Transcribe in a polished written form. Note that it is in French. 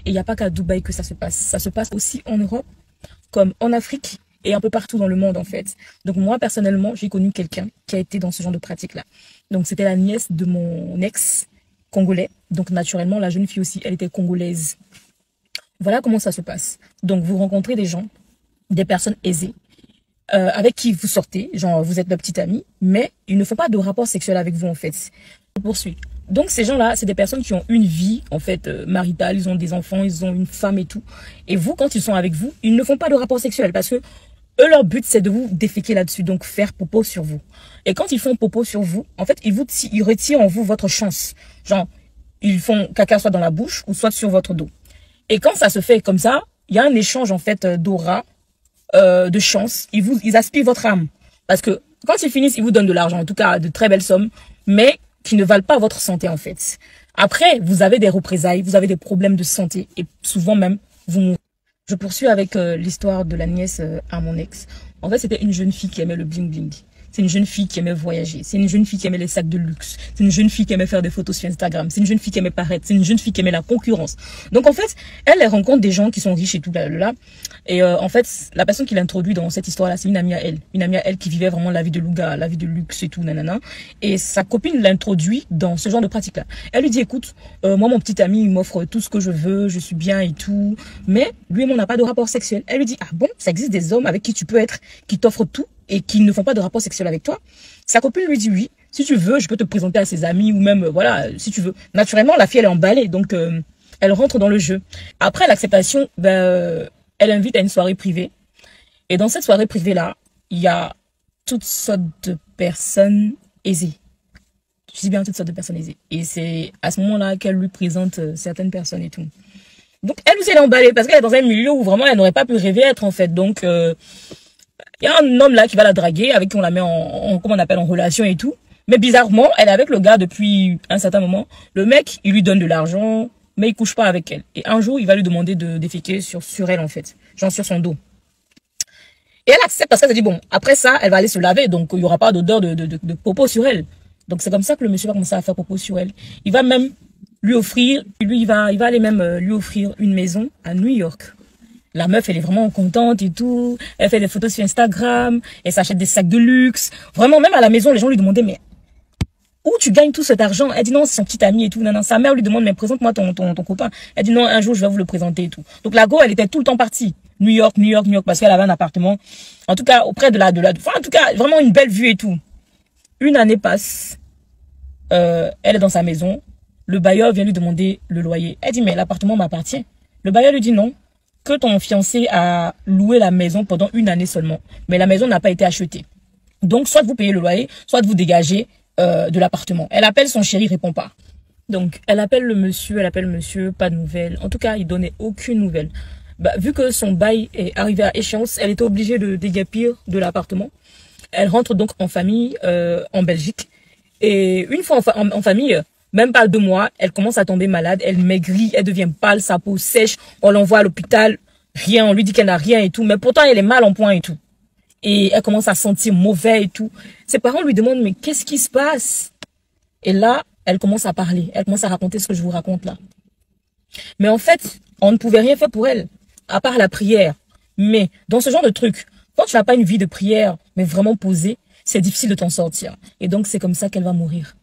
Et il n'y a pas qu'à Dubaï que ça se passe. Ça se passe aussi en Europe, comme en Afrique et un peu partout dans le monde en fait. Donc moi personnellement, j'ai connu quelqu'un qui a été dans ce genre de pratique-là. Donc c'était la nièce de mon ex congolais. Donc naturellement, la jeune fille aussi, elle était congolaise. Voilà comment ça se passe. Donc vous rencontrez des gens, des personnes aisées, avec qui vous sortez, genre vous êtes leur petite amie, mais ils ne font pas de rapport sexuel avec vous en fait. On poursuit. Donc ces gens-là, c'est des personnes qui ont une vie en fait maritale, ils ont des enfants, ils ont une femme et tout. Et vous, quand ils sont avec vous, ils ne font pas de rapport sexuel parce que eux, leur but, c'est de vous déféquer là-dessus, donc faire popo sur vous. Et quand ils font popo sur vous, en fait, ils retirent en vous votre chance. Genre, ils font caca soit dans la bouche ou soit sur votre dos. Et quand ça se fait comme ça, il y a un échange en fait d'aura, de chance. Ils aspirent votre âme. Parce que quand ils finissent, ils vous donnent de l'argent, en tout cas de très belles sommes, mais qui ne valent pas votre santé en fait. Après, vous avez des représailles, vous avez des problèmes de santé et souvent même, vous mourrez. Je poursuis avec l'histoire de la nièce à mon ex. En fait, c'était une jeune fille qui aimait le bling bling. C'est une jeune fille qui aimait voyager. C'est une jeune fille qui aimait les sacs de luxe. C'est une jeune fille qui aimait faire des photos sur Instagram. C'est une jeune fille qui aimait paraître. C'est une jeune fille qui aimait la concurrence. Donc en fait, elle rencontre des gens qui sont riches et tout là. Et en fait, la personne qui l'introduit dans cette histoire-là, c'est une amie à elle. Une amie à elle qui vivait vraiment la vie de Louga, la vie de luxe et tout, nanana. Et sa copine l'introduit dans ce genre de pratique-là. Elle lui dit, écoute, moi, mon petit ami, il m'offre tout ce que je veux, je suis bien et tout. Mais lui et moi, on n'a pas de rapport sexuel. Elle lui dit, ah bon, ça existe des hommes avec qui tu peux être, qui t'offrent tout et qui ne font pas de rapport sexuel avec toi. Sa copine lui dit oui, si tu veux, je peux te présenter à ses amis ou même, voilà, si tu veux. Naturellement, la fille, elle est emballée, donc elle rentre dans le jeu. Après l'acceptation, elle invite à une soirée privée. Et dans cette soirée privée-là, il y a toutes sortes de personnes aisées. Je dis bien toutes sortes de personnes aisées. Et c'est à ce moment-là qu'elle lui présente certaines personnes et tout. Donc elle aussi, elle est emballée parce qu'elle est dans un milieu où vraiment elle n'aurait pas pu rêver être en fait. Donc il y a un homme là qui va la draguer, avec qui on la met comment on appelle, en relation et tout. Mais bizarrement, elle est avec le gars depuis un certain moment. Le mec, il lui donne de l'argent, mais il couche pas avec elle. Et un jour, il va lui demander de déféquer sur elle en fait, genre sur son dos. Et elle accepte parce qu'elle se dit, bon, après ça, elle va aller se laver, donc il y aura pas d'odeur de popo sur elle. Donc c'est comme ça que le monsieur va commencer à faire popo sur elle. Il va même lui offrir, il va aller même lui offrir une maison à New York. La meuf, elle est vraiment contente et tout. Elle fait des photos sur Instagram. Elle s'achète des sacs de luxe. Vraiment, même à la maison, les gens lui demandaient, mais où tu gagnes tout cet argent? Elle dit non, c'est son petit ami et tout. Non, non. Sa mère lui demande, mais présente-moi ton copain. Elle dit non, un jour, je vais vous le présenter et tout. Donc la go, elle était tout le temps partie. New York, parce qu'elle avait un appartement. En tout cas, auprès enfin, en tout cas, vraiment une belle vue et tout. Une année passe. Elle est dans sa maison. Le bailleur vient lui demander le loyer. Elle dit, mais l'appartement m'appartient. Le bailleur lui dit non, que ton fiancé a loué la maison pendant une année seulement. Mais la maison n'a pas été achetée. Donc, soit vous payez le loyer, soit vous dégagez de l'appartement. Elle appelle son chéri, il répond pas. Donc, elle appelle monsieur, pas de nouvelles. En tout cas, il donnait aucune nouvelle. Bah, vu que son bail est arrivé à échéance, elle était obligée de déguerpir de l'appartement. Elle rentre donc en famille en Belgique. Et une fois en famille, même pas 2 mois, elle commence à tomber malade, elle maigrit, elle devient pâle, sa peau sèche, on l'envoie à l'hôpital, rien, on lui dit qu'elle n'a rien et tout, mais pourtant elle est mal en point et tout. Et elle commence à sentir mauvais et tout. Ses parents lui demandent, mais qu'est-ce qui se passe? Et là, elle commence à parler, elle commence à raconter ce que je vous raconte là. Mais en fait, on ne pouvait rien faire pour elle, à part la prière. Mais dans ce genre de truc, quand tu n'as pas une vie de prière, mais vraiment posée, c'est difficile de t'en sortir. Et donc c'est comme ça qu'elle va mourir.